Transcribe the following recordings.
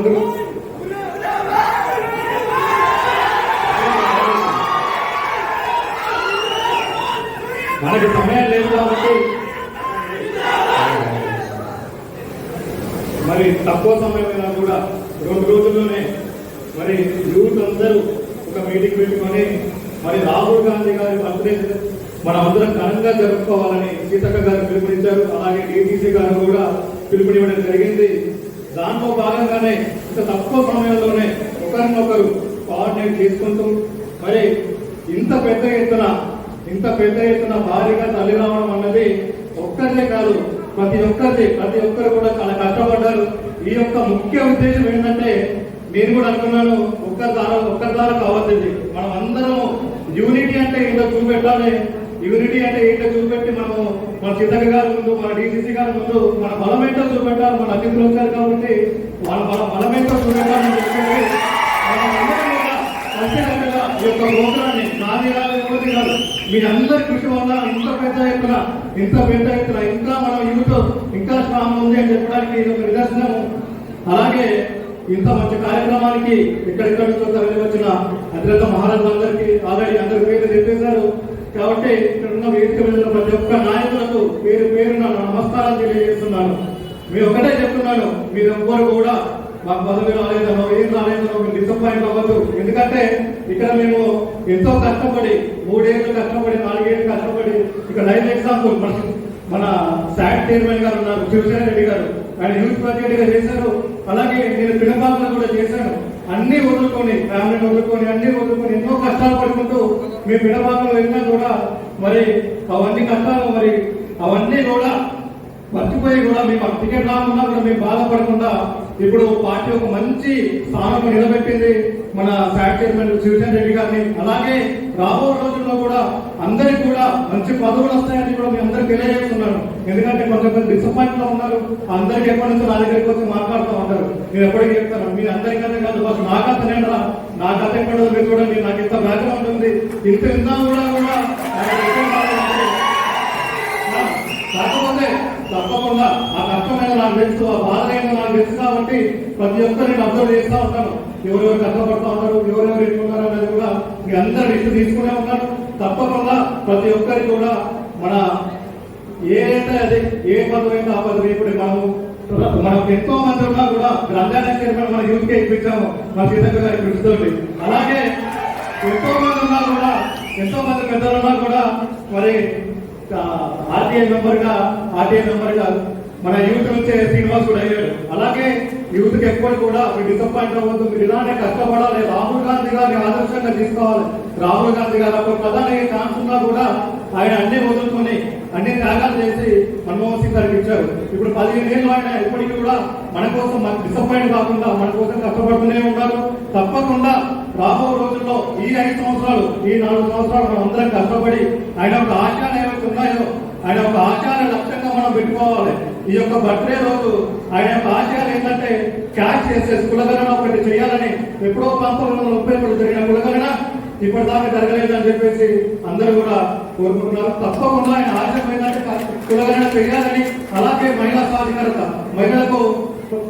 నాయకులు మనకి సమయం లేదు కాబట్టి మరి తక్కువ సమయమైనా కూడా 2 రోజుల్లోనే మరి యూత్ అందరూ ఒక మీటింగ్ పెట్టుకొని మరి రాహుల్ గాంధీ గారి బర్త్డే మనమందరం ఘనంగా జరుపుకోవాలని సీతక్క గారు పిలుపునిచ్చారు. అలాగే డిటిసి గారు కూడా పిలుపునివ్వడం జరిగింది. దాంట్లో భాగంగానే ఇంత తక్కువ సమయంలోనే ఒకరినొకరు కోఆర్డినేట్ చేసుకుంటూ మరి ఇంత పెద్ద ఎత్తున భారీగా తల్లి రావడం అన్నది ఒక్కరిదే కాదు, ప్రతి ఒక్కరు కూడా చాలా కష్టపడ్డారు. ఈ యొక్క ముఖ్య ఉద్దేశం ఏంటంటే నేను కూడా అనుకున్నాను, ఒక్కరి ద్వారా కావాల్సింది మనం అందరం యూనిటీ అంటే ఏంటో చూపెట్టాలి. యూనిటీ అంటే ఏంటో చూపెట్టి మనము మన సీతక్క గారి ముందు, మన డిసిసి గారి ముందు మన బలమేంటో చూపెట్టాలి. మన అతిథులు వచ్చారు కాబట్టి వాళ్ళ బలమేంటో చూపెట్టాలని చెప్పి ఈ యొక్క ప్రోగ్రాన్ని నాది కాదు మీరందరి కృషి వల్ల ఇంత పెద్ద ఎత్తున ఇంకా మన యూత్ ఇంకా స్ట్రాంగ్ ఉంది అని చెప్పడానికి ఇది ఒక నిదర్శనము. అలాగే ఇంత మంచి కార్యక్రమానికి ఎక్కడెక్కడ నుంచో తరలి వచ్చిన అతిరథ మహారాజులందరికీ ఆల్రెడీ అందరి పేరు చెప్పేశారు కాబట్టి ఇక్కడ ఉన్న వేదిక మీద ప్రతి ఒక్క నాయకులకు పేరున నమస్కారాలు తెలియజేస్తున్నాను. మీరు ఒకటే చెప్తున్నాను, మీరు ఎవ్వరు కూడా మాకు పదవి రాలేదనో ఏం రాలేదనో మీరు డిసప్పాయింట్ అవ్వద్దు. ఎందుకంటే ఇక్కడ మేము ఎంతో కష్టపడి 3 ఏళ్ళు కష్టపడి 4 ఏళ్ళు కష్టపడి ఇక్కడ లైవ్ ఎగ్జాంపుల్ మన శాట్ చైర్మన్ గారు ఉన్నారు శివసేన రెడ్డి గారు, ఆయన యూత్ ప్రెసిడెంట్ గా చేశారు. అలాగే నేను పిల్లపాలను కూడా చేశాను. అన్ని వదులుకొని ఫ్యామిలీని వదులుకొని అన్ని వదులుకొని ఎన్నో కష్టాలు పడుకుంటూ మేము పిల్లపాలను వెళ్ళినా కూడా మరి అవన్నీ కష్టాలు మరి అవన్నీ కూడా మర్చిపోయి కూడా మేము టికెట్ రాకుండా కూడా మేము బాధపడకుండా ఇప్పుడు పార్టీ ఒక మంచి స్థానం నిలబెట్టింది మన శాట్ చైర్మన్ శివసేన రెడ్డి గారిని. అలాగే రాబో రోజుల్లో కూడా అందరికి కూడా మంచి పదవులు వస్తాయని కూడా మీ అందరికి తెలియజేస్తున్నాను. ఎందుకంటే కొంచెం డిసప్పాయింట్ లో ఉన్నారు, అందరికి ఎప్పటి నుంచో నా దగ్గరికి వచ్చి మాట్లాడుతూ ఉంటారు. నేను ఎప్పటికీ చెప్తాను, మీరు అందరికంటే కాదు ఫస్ట్ నా కథ నేనరా, నా కథ ఎక్కడో మీరు చూడండి, నాకు ఇంత బ్యాక్గ్రౌండ్ ఉంది, ఇంత విన్నా కూడా కాకపోతే తప్పకుండా ఆ కష్టమైన నాకు తెలుసు, ఆ బాధ అయినా నాకు తెలుసు కాబట్టి ప్రతి ఒక్కరు నేను అబ్జర్వ్ చేస్తూ ఉంటాను. ఎవరెవరు కష్టపడుతూ ఉంటారు, ఎవరెవరు ఎట్టుకున్నారు అనేది కూడా మీ అందరు ఇష్ట తీసుకునే ఉంటారు. తప్పకుండా ప్రతి ఒక్కరికి కూడా మన ఏదైతే అది ఏ పదవి అయితే ఆ పదవి ఇప్పుడు మనం ఎంతో మంది ఉన్నా కూడా గ్రంథాలయ చైర్మన్ మన యూత్ కి ఇప్పించాము మన సీతక్క గారి కృషితోటి. అలాగే ఎంతో మంది ఉన్నా కూడా ఎంతో మంది పెద్దలు ఉన్నా కూడా మరి ఆర్టీఐ మెంబర్ గా మన యూత్ నుంచే శ్రీనివాస్ కూడా అయ్యాడు. అలాగే యూత్ కి ఎప్పుడు కూడా మీరు డిసప్పాయింట్ అవ్వద్దు, మీరు ఇలానే కష్టపడాలి, రాహుల్ గాంధీ గారిని ఆదర్శంగా తీసుకోవాలి. రాహుల్ గాంధీ గారు అప్పుడు ప్రధాని అయ్యే ఛాన్స్ ఉన్నా కూడా ఆయన అన్ని వదులుకొని అన్ని త్యాగాలు చేసి మన్మోహన్ సింగ్ గారికి ఇచ్చారు. ఇప్పుడు 15 ఏళ్ళు ఆయన ఇప్పటికీ కూడా మన కోసం డిసప్పాయింట్ కాకుండా మన కోసం కష్టపడుతూనే ఉన్నారు. తప్పకుండా రాబో రోజుల్లో ఈ 5 సంవత్సరాలు ఈ 4 సంవత్సరాలు మనం అందరం కష్టపడి ఆయన ఒక ఆశయాలు ఏవైతే ఉన్నాయో ఆయన ఒక ఆశయాల లక్ష్యంగా మనం పెట్టుకోవాలి. ఈ యొక్క బర్త్డే రోజు ఆయన యొక్క ఆశయాలు ఏంటంటే క్యాష్ చేసేసి కులగణన ఒకటి చేయాలని, ఎప్పుడో 1930 జరిగిన కులగణన ఇప్పటిదాకా జరగలేదని చెప్పేసి అందరూ కూడా కోరుకుంటున్నారు. తప్పకుండా ఆయన ఆశయం ఏంటంటే కులగణన చేయాలని, అలాగే మహిళా సాధికారత, మహిళలకు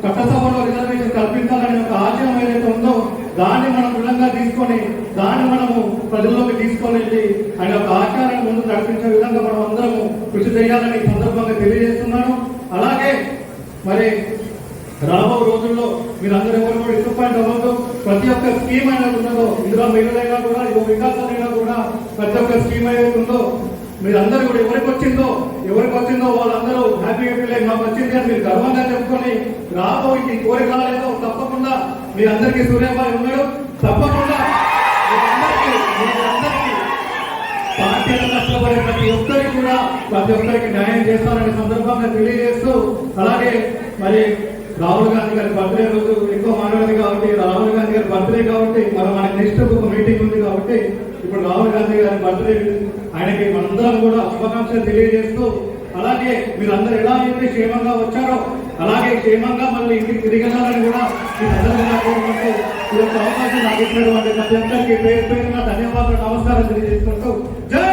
చట్టసభలో రిజర్వేషన్ కల్పించాలని ఒక ఆశయం ఏదైతే ఉందో దాన్ని మనం దృఢంగా తీసుకొని దాన్ని మనము ప్రజల్లోకి తీసుకొని వెళ్ళి ఆయన యొక్క ఆచారాన్ని ముందు నడిపించే విధంగా మనం అందరము కృషి చేయాలని సందర్భంగా తెలియజేస్తున్నాను. అలాగే మరి రాబో రోజుల్లో మీరు అందరూ ఎవరు కూడా డిసప్పాయింట్ అవ్వద్దు. ప్రతి ఒక్క స్కీమ్ అయినా ఉన్నదో, ఇందులో మహిళలైనా కూడా యువ వికాసాలైనా కూడా ప్రతి ఒక్క స్కీమ్ ఏదైతే ఉందో మీరందరూ కూడా ఎవరికి వచ్చిందో వాళ్ళందరూ హ్యాపీగా ఫీల్ అయ్యి మాకు వచ్చింది అని మీరు గర్వంగా చెప్పుకొని రాబో ఈ కోరిక రాలేదో తప్పకుండా మీరందరికీ సూర్యాబాయి ఉన్నాడు. తప్పకుండా పార్టీలో కష్టపడే ప్రతి ఒక్కరికి న్యాయం చేస్తారనే సందర్భంగా తెలియజేస్తూ, అలాగే మరి రాహుల్ గాంధీ గారి బర్త్డే రోజు ఎక్కువ మాట్లాడింది కాబట్టి రాహుల్ గాంధీ గారి బర్త్డే కాబట్టి మనకి నెక్స్ట్ ఒక మీటింగ్ ఉంది కాబట్టి ఇప్పుడు రాహుల్ గాంధీ గారి బర్త్డే ఆయనకి మనందరం కూడా శుభాకాంక్షలు తెలియజేస్తూ, అలాగే మీరందరూ ఎలా అయితే క్షేమంగా వచ్చారో అలాగే క్షేమంగా మళ్ళీ ఇంటికి తిరిగెళ్ళాలని కూడా ఈ సందర్భంగా కోరుకుంటూ ఈ యొక్క అవకాశం నాకు ఇచ్చినటువంటి ప్రతి ఒక్కరికి పేరున ధన్యవాదాలు నమస్కారం తెలియజేసుకుంటూ జై